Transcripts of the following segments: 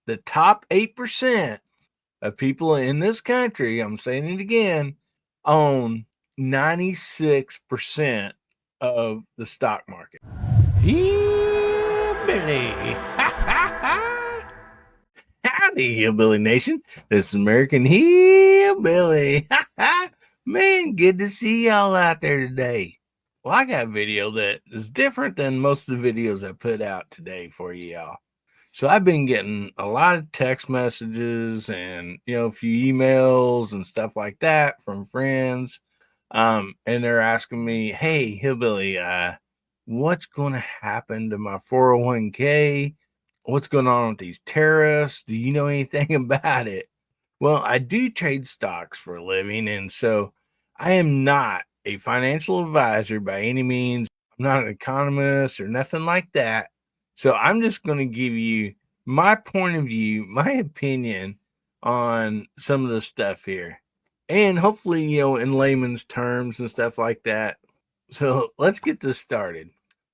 the top 8% of people in this country, I'm saying it again, own 96% of the stock market. Hillbilly. Howdy, Hillbilly Nation. This is American Hillbilly. Man, good to see y'all out there today. Well, I got a video that is different than most of the videos I put out today for y'all. So I've been getting a lot of text messages and, a few emails and stuff like that from friends. And they're asking me, hey, Hillbilly, what's going to happen to my 401k? What's going on with these tariffs? Do you know anything about it? Well, I do trade stocks for a living, and so I am not a financial advisor by any means. I'm not an economist or nothing like that. So I'm just going to give you my point of view, my opinion on some of the stuff here. And hopefully, in layman's terms and stuff like that. So let's get this started.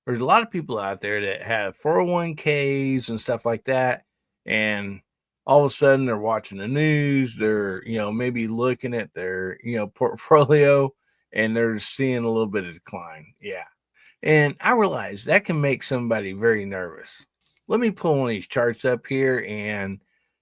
There's a lot of people out there that have 401ks and stuff like that. And all of a sudden they're watching the news. They're, maybe looking at their, portfolio, and they're seeing a little bit of decline. Yeah. And I realize that can make somebody very nervous. Let me pull one of these charts up here and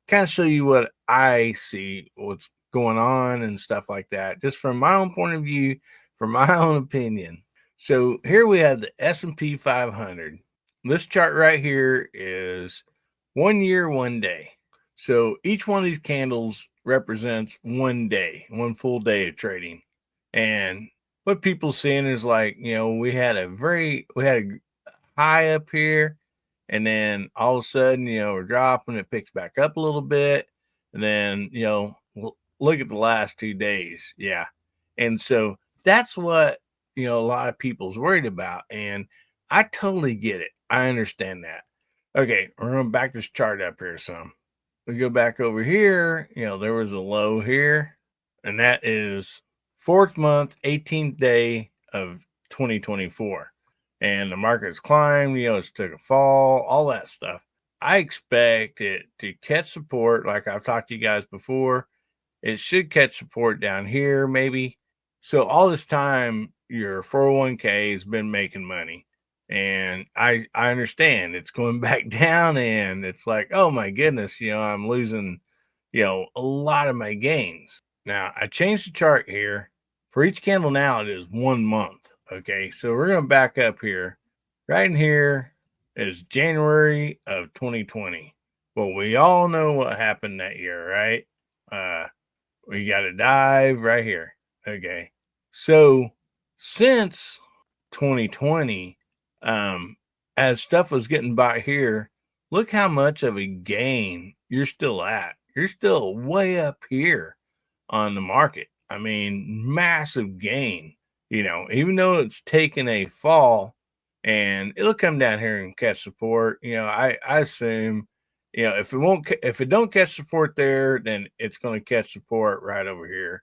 kind of show you what I see, what's going on and stuff like that, just from my own point of view, from my own opinion. So here we have the S&P 500. This chart right here is 1 year, 1 day. So each one of these candles represents 1 day, one full day of trading. And what people seeing is like, we had a high up here, and then all of a sudden, we're dropping, it picks back up a little bit, and then, look at the last 2 days. Yeah. And so that's what, a lot of people's worried about. And I totally get it. I understand that. Okay, we're going to back this chart up here some. We go back over here, there was a low here, and that is 4th month, 18th day of 2024. And the market's climbed, it's took a fall, all that stuff. I expect it to catch support, like I've talked to you guys before. It should catch support down here, maybe. So all this time, your 401k has been making money. And I understand it's going back down, and it's like, oh my goodness, I'm losing, a lot of my gains. Now, I changed the chart here. For each candle now, it is 1 month. Okay, so we're going to back up here. Right in here is January of 2020. Well, we all know what happened that year, right? We got to dive right here. Okay, so since 2020, as stuff was getting bought here, look how much of a gain you're still at. You're still way up here on the market. I mean, massive gain, even though it's taken a fall, and it'll come down here and catch support. I assume, if it don't catch support there, then it's going to catch support right over here,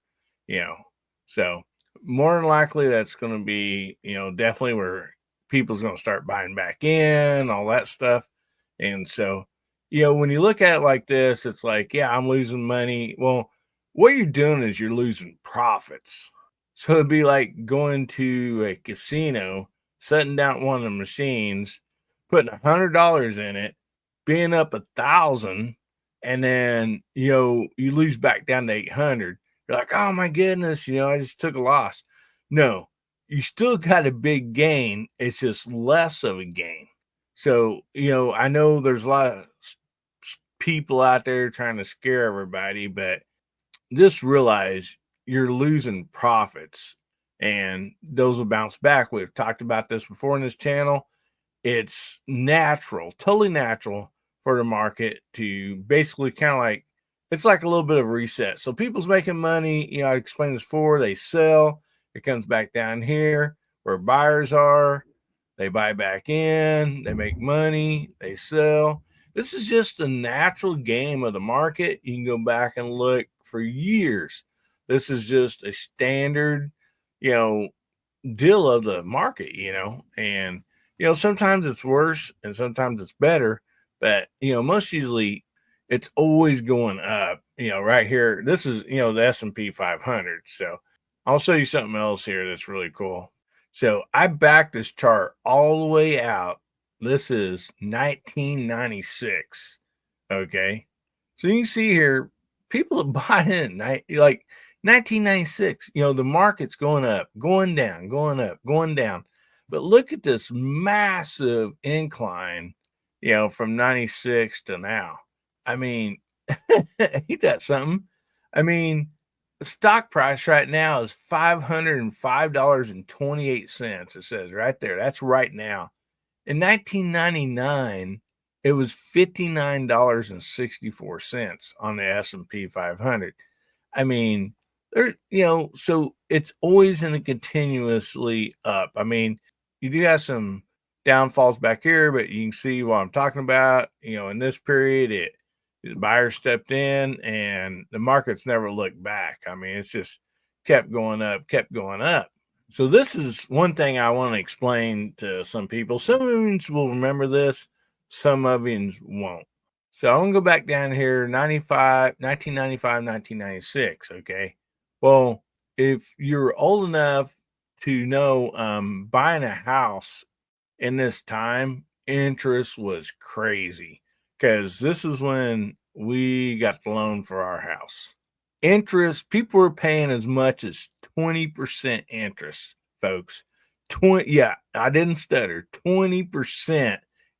so more than likely that's going to be, definitely where people's going to start buying back in, all that stuff. And so, when you look at it like this, it's like, yeah, I'm losing money. Well, what you're doing is you're losing profits. So it'd be like going to a casino, setting down one of the machines, putting $100 in it, being up 1,000, and then, you lose back down to 800. You're like, oh my goodness, I just took a loss. No, you still got a big gain. It's just less of a gain. So, I know there's a lot of people out there trying to scare everybody, but just realize you're losing profits, and those will bounce back. We've talked about this before in this channel. It's natural, totally natural for the market to basically kind of like, it's like a little bit of a reset. So people's making money. I explained this before. They sell. It comes back down here where buyers are. They buy back in. They make money. They sell. This is just a natural game of the market. You can go back and look for years. This is just a standard, deal of the market, and, sometimes it's worse and sometimes it's better, but, most usually it's always going up. Right here, this is, the S&P 500. So I'll show you something else here that's really cool. So I backed this chart all the way out. This is 1996. Okay. So you can see here, people have bought in like 1996. The market's going up, going down, going up, going down. But look at this massive incline, from 96 to now. I mean, ain't that something? I mean, the stock price right now is $505.28. It says right there. That's right now. In 1999, it was $59.64 on the S&P 500. I mean, so it's always in a continuously up. I mean, you do have some downfalls back here, but you can see what I'm talking about. In this period, the buyer stepped in and the market's never looked back. I mean, it's just kept going up, kept going up. So this is one thing I want to explain to some people. Some of you will remember this, some of you won't. So I'm going to go back down here, 1995, 1996, okay? Well, if you're old enough to know, buying a house in this time, interest was crazy because this is when we got the loan for our house. Interest, people were paying as much as 20% interest, folks. Yeah, I didn't stutter. 20%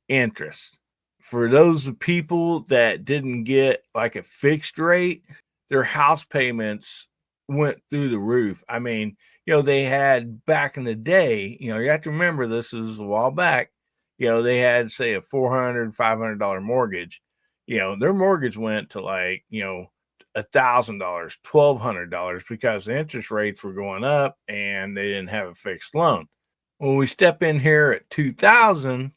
interest. For those people that didn't get like a fixed rate, their house payments went through the roof. I mean, they had back in the day, you have to remember this is a while back, they had, say, a $400, $500 mortgage. Their mortgage went to like, $1,000, $1,200 because the interest rates were going up and they didn't have a fixed loan. When we step in here at 2000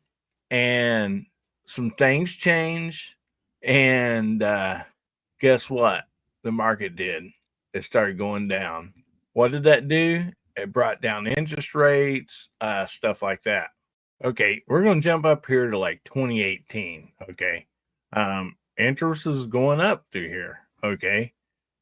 and some things change, and guess what? The market did. It started going down. What did that do? It brought down interest rates, stuff like that. Okay, we're going to jump up here to like 2018. Okay, interest is going up through here. Okay,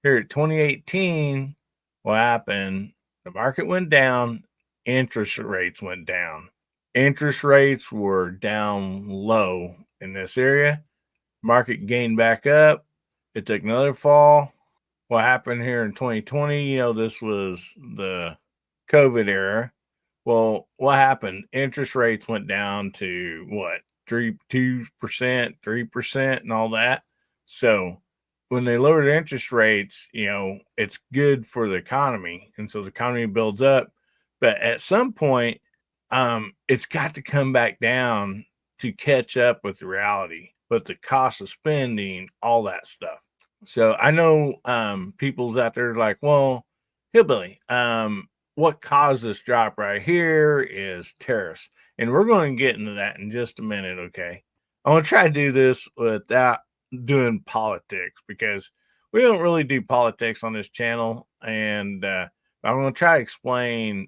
here at 2018, what happened? The market went down, interest rates went down. Interest rates were down low in this area. Market gained back up. It took another fall. What happened here in 2020? This was the COVID era. Well, what happened? Interest rates went down to what? 2%, 3%, and all that. So when they lowered interest rates, it's good for the economy. And so the economy builds up. But at some point, it's got to come back down to catch up with reality, but the cost of spending, all that stuff. So I know people's out there like, well, Hillbilly, what caused this drop right here is tariffs. And we're going to get into that in just a minute, okay? I want to try to do this without doing politics because we don't really do politics on this channel. And I'm going to try to explain,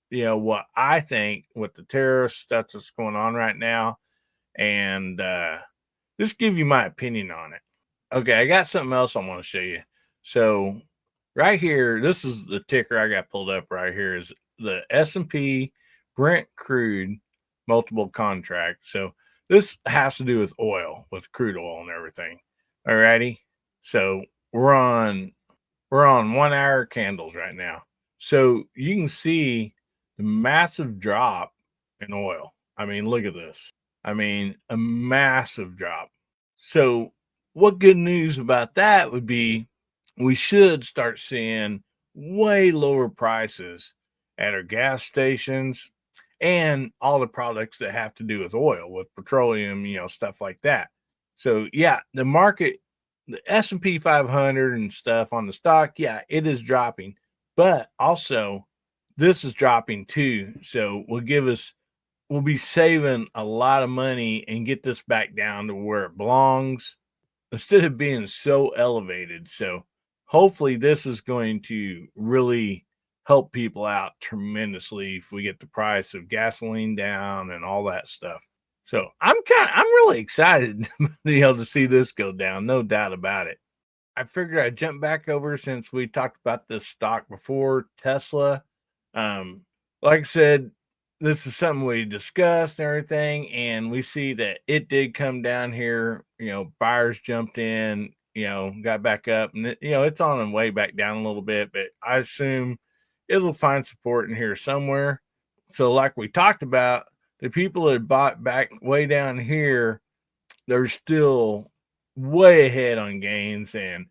what I think with the tariffs stuff that's going on right now, and just give you my opinion on it. Okay, I got something else I want to show you. So right here, this is the ticker I got pulled up right here is the S&P Brent crude multiple contract. So this has to do with oil, with crude oil and everything. Alrighty. So we're on 1 hour candles right now. So you can see the massive drop in oil. I mean, look at this. I mean, a massive drop. So what good news about that would be we should start seeing way lower prices at our gas stations and all the products that have to do with oil, with petroleum, stuff like that. So yeah, the market, the S&P 500 and stuff on the stock, yeah, it is dropping, but also this is dropping too. So we'll be saving a lot of money and get this back down to where it belongs instead of being so elevated. So hopefully this is going to really help people out tremendously if we get the price of gasoline down and all that stuff. So I'm really excited to see this go down, no doubt about it. I figured I'd jump back over since we talked about this stock before, Tesla. Um, like I said, this is something we discussed and everything, and we see that it did come down here. Buyers jumped in, got back up, and it's on the way back down a little bit, but I assume it'll find support in here somewhere. So, like we talked about, the people that bought back way down here, they're still way ahead on gains, and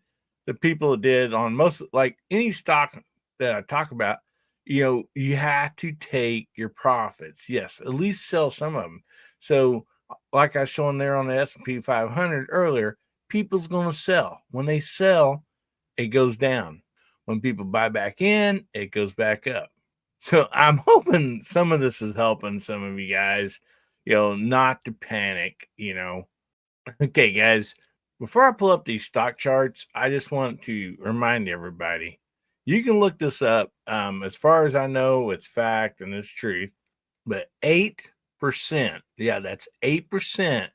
the people that did on most, like any stock that I talk about, you have to take your profits. Yes, at least sell some of them. So, like I showing there on the S&P 500 earlier, people's going to sell. When they sell, it goes down. When people buy back in, it goes back up. So I'm hoping some of this is helping some of you guys, not to panic. Okay, guys, before I pull up these stock charts, I just want to remind everybody you can look this up. As far as I know, it's fact and it's truth, but 8%, yeah, that's 8%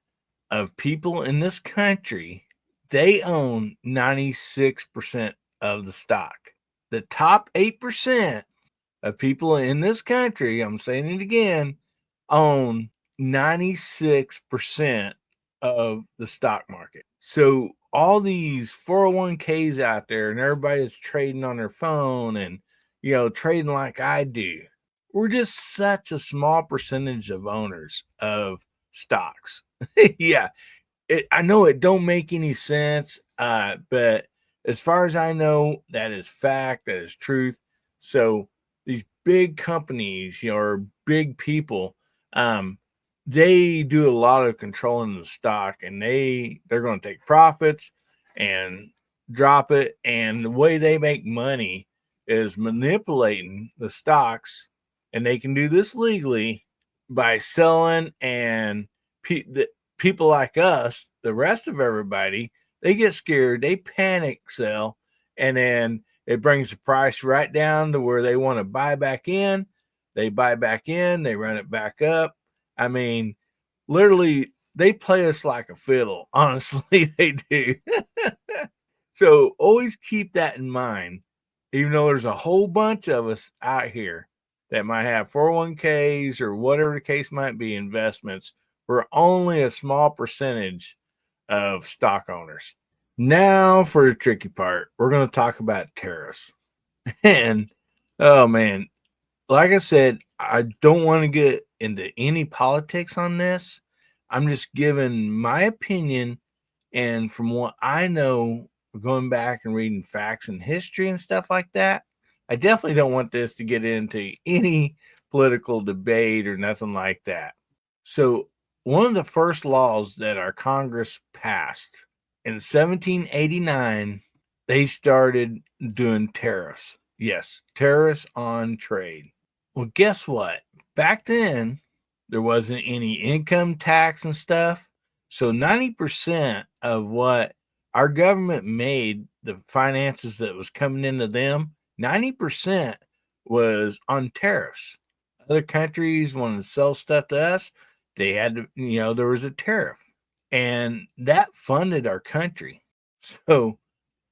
of people in this country, they own 96% of the stock. The top 8% of people in this country, I'm saying it again, own 96% of the stock market. So all these 401ks out there and everybody's trading on their phone and trading like I do. We're just such a small percentage of owners of stocks. Yeah, I know it don't make any sense, but as far as I know, that is fact, that is truth. So these big companies, or big people, they do a lot of controlling the stock, and they're going to take profits and drop it. And the way they make money is manipulating the stocks, and they can do this legally by selling and people like us, the rest of everybody, they get scared, they panic sell, and then it brings the price right down to where they want to buy back in. They buy back in, they run it back up. I mean, literally, they play us like a fiddle. Honestly, they do. So always keep that in mind, even though there's a whole bunch of us out here that might have 401ks or whatever the case might be, investments. We're only a small percentage of stock owners. Now for the tricky part, we're going to talk about tariffs. And oh man, like I said, I don't want to get into any politics on this. I'm just giving my opinion. And from what I know, going back and reading facts and history and stuff like that, I definitely don't want this to get into any political debate or nothing like that. So, one of the first laws that our Congress passed in 1789, they started doing tariffs. Yes, tariffs on trade. Well, guess what? Back then, there wasn't any income tax and stuff. So 90% of what our government made, the finances that was coming into them, 90% was on tariffs. Other countries wanted to sell stuff to us, they had to, there was a tariff. And that funded our country. So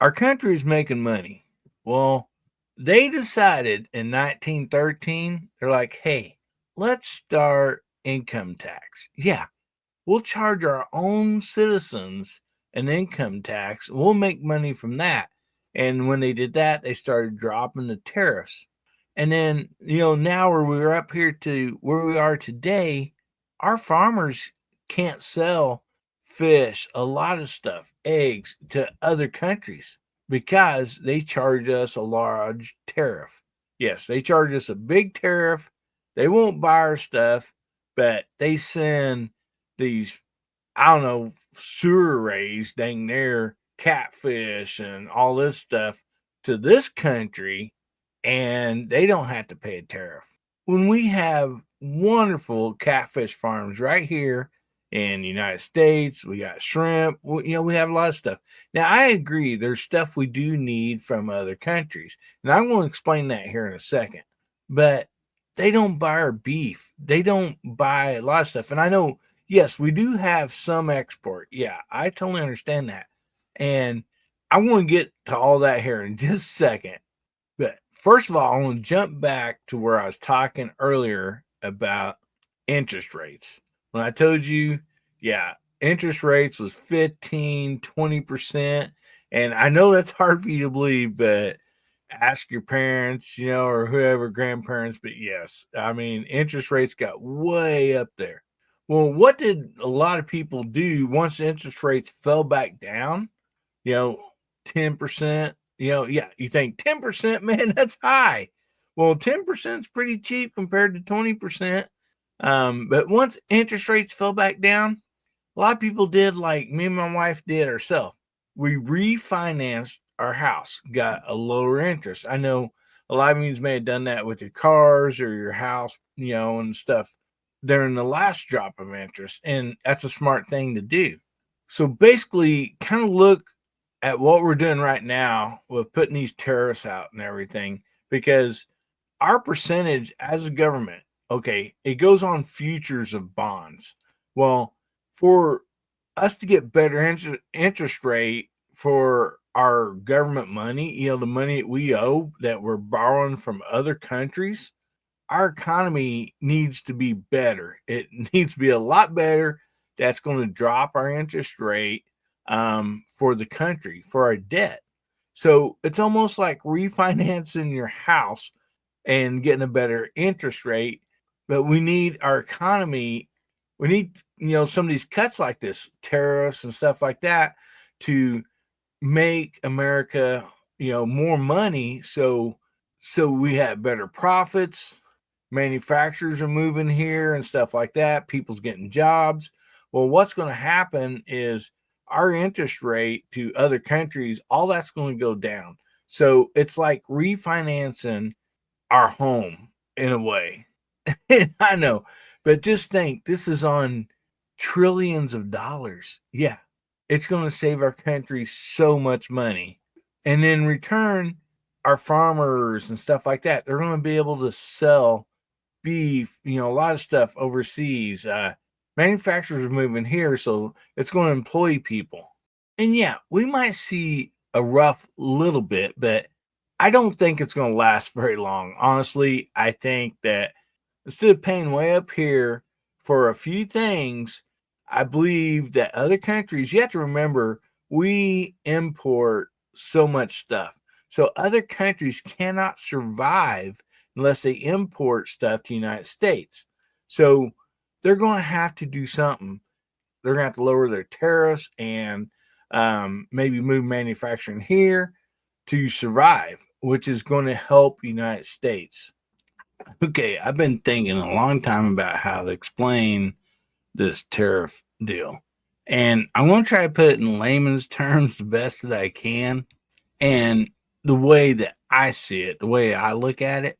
our country is making money. Well, they decided in 1913, they're like, hey, let's start income tax. Yeah, we'll charge our own citizens an income tax. We'll make money from that. And when they did that, they started dropping the tariffs. And then, now where we're up here to where we are today, our farmers can't sell fish, a lot of stuff, eggs to other countries because they charge us a large tariff. Yes, they charge us a big tariff. They won't buy our stuff, but they send these, I don't know, sewer rays, dang near catfish and all this stuff to this country, and they don't have to pay a tariff. When we have wonderful catfish farms right here in the United States, we got shrimp, we have a lot of stuff. Now, I agree, there's stuff we do need from other countries, and I'm going to explain that here in a second. But they don't buy our beef. They don't buy a lot of stuff. And I know yes, we do have some export. Yeah, I totally understand that. And I want to get to all that here in just a second. But first of all, I want to jump back to where I was talking earlier about interest rates. When I told you, yeah, interest rates was 15, 20%. And I know that's hard for you to believe, but ask your parents, or whoever, grandparents. But yes, I mean, interest rates got way up there. Well, what did a lot of people do once interest rates fell back down? you know, 10%, yeah, you think 10%, man, that's high. Well, 10% is pretty cheap compared to 20%. But once interest rates fell back down, a lot of people did like me and my wife did ourselves. We refinanced our house, got a lower interest. I know a lot of you may have done that with your cars or your house, and stuff during the last drop of interest. And that's a smart thing to do. So basically, kind of look at what we're doing right now with putting these tariffs out and everything, because our percentage as a government, okay, it goes on futures of bonds. Well, for us to get better interest rate for our government money, the money that we owe that we're borrowing from other countries, our economy needs to be better. It needs to be a lot better. That's going to drop our interest rate for the country, for our debt. So it's almost like refinancing your house and getting a better interest rate. But we need our economy, we need, some of these cuts like this, tariffs and stuff like that, to make America, more money. So we have better profits, manufacturers are moving here and stuff like that. People's getting jobs. Well, what's going to happen is our interest rate to other countries, all that's going to go down. So it's like refinancing our home in a way. I know, but just think this is on trillions of dollars. Yeah, it's going to save our country so much money. And in return, our farmers and stuff like that, they're going to be able to sell beef, a lot of stuff overseas. Manufacturers are moving here, so it's going to employ people. And yeah, we might see a rough little bit, but I don't think it's going to last very long. Honestly, I think that instead of paying way up here for a few things, I believe that other countries, you have to remember, we import so much stuff. So other countries cannot survive unless they import stuff to the United States. So they're going to have to do something. They're going to have to lower their tariffs and maybe move manufacturing here to survive, which is going to help the United States. Okay, I've been thinking a long time about how to explain this tariff deal. And I'm going to try to put it in layman's terms the best that I can. And the way that I see it, the way I look at it,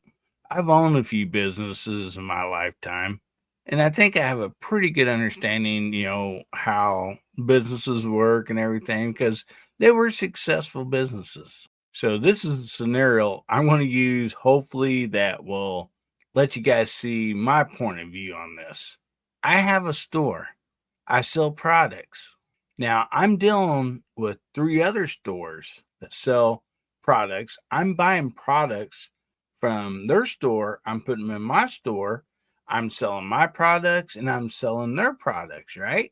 I've owned a few businesses in my lifetime. And I think I have a pretty good understanding, how businesses work and everything because they were successful businesses. So this is a scenario I'm going to use, hopefully, that will let you guys see my point of view on this. I have a store. I sell products. Now, I'm dealing with 3 other stores that sell products. I'm buying products from their store. I'm putting them in my store. I'm selling my products and I'm selling their products, right?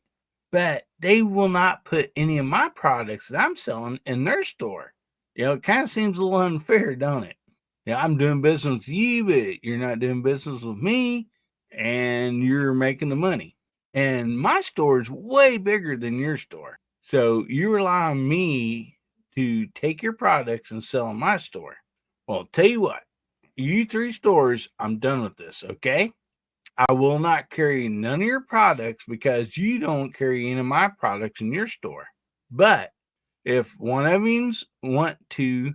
But they will not put any of my products that I'm selling in their store. It kind of seems a little unfair, don't it? I'm doing business with you, but you're not doing business with me, and you're making the money. And my store is way bigger than your store. So you rely on me to take your products and sell in my store. Well, I'll tell you what, you 3 stores, I'm done with this, okay? I will not carry none of your products because you don't carry any of my products in your store. But if one of you want to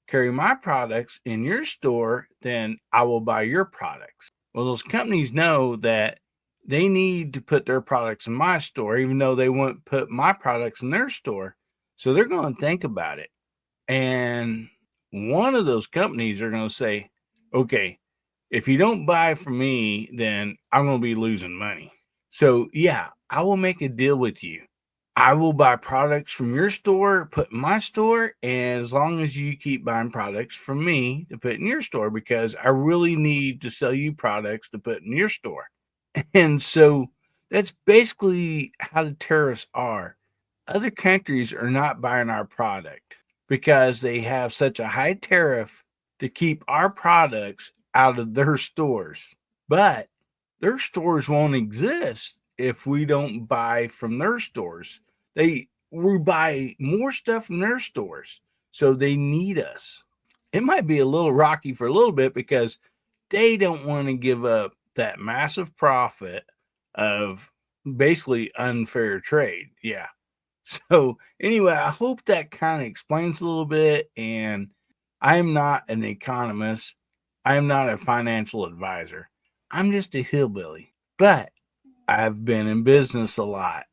carry my products in your store, then I will buy your products. Well, those companies know that they need to put their products in my store, even though they won't put my products in their store. So they're going to think about it. And one of those companies are going to say, okay, if you don't buy from me, then I'm going to be losing money. So, yeah, I will make a deal with you. I will buy products from your store, put in my store, and as long as you keep buying products from me to put in your store, because I really need to sell you products to put in your store. And so that's basically how the tariffs are. Other countries are not buying our product because they have such a high tariff to keep our products out of their stores. But their stores won't exist if we don't buy from their stores. We buy more stuff from their stores, so they need us. It might be a little rocky for a little bit because they don't want to give up that massive profit of basically unfair trade. Yeah. So anyway, I hope that kind of explains a little bit. And I'm not an economist. I'm not a financial advisor. I'm just a hillbilly. But I've been in business a lot.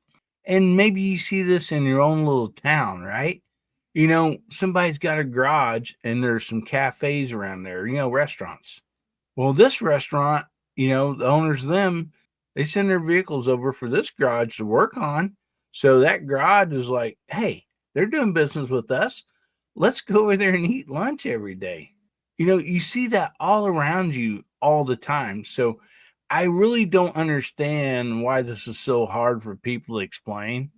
And maybe you see this in your own little town, right? Somebody's got a garage and there's some cafes around there, restaurants. Well, this restaurant, the owners of them, they send their vehicles over for this garage to work on. So that garage is like, hey, they're doing business with us. Let's go over there and eat lunch every day. You see that all around you all the time. So I really don't understand why this is so hard for people to explain.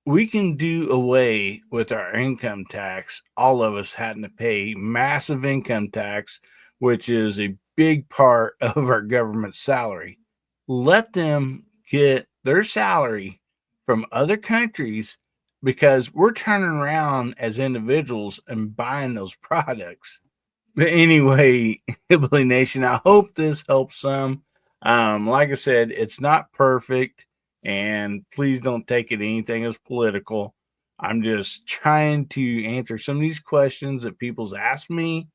We can do away with our income tax. All of us having to pay massive income tax, which is a big part of our government salary. Let them get their salary from other countries because we're turning around as individuals and buying those products. But anyway, Hillbilly Nation, I hope this helps some. Like I said, it's not perfect, and please don't take it anything as political. I'm just trying to answer some of these questions that people's asked me,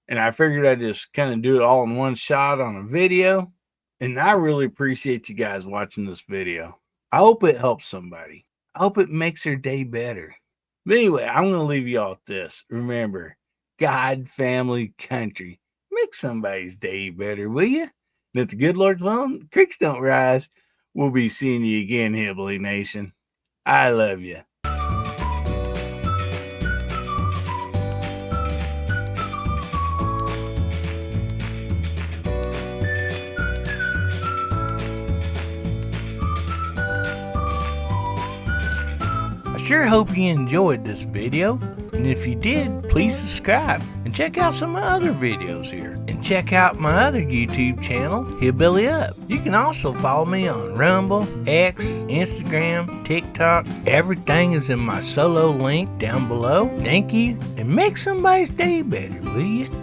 and I figured I'd just kind of do it all in one shot on a video. And I really appreciate you guys watching this video. I hope it helps somebody. I hope it makes their day better. But anyway, I'm going to leave you all with this. Remember, God, family, country. Make somebody's day better, will you? And if the good Lord's willing, creeks don't rise. We'll be seeing you again, Hillbilly Nation. I love you. I sure hope you enjoyed this video. And if you did, please subscribe and check out some other videos here. And check out my other YouTube channel, Hillbilly Up. You can also follow me on Rumble, X, Instagram, TikTok. Everything is in my solo link down below. Thank you, and make somebody's day better, will you?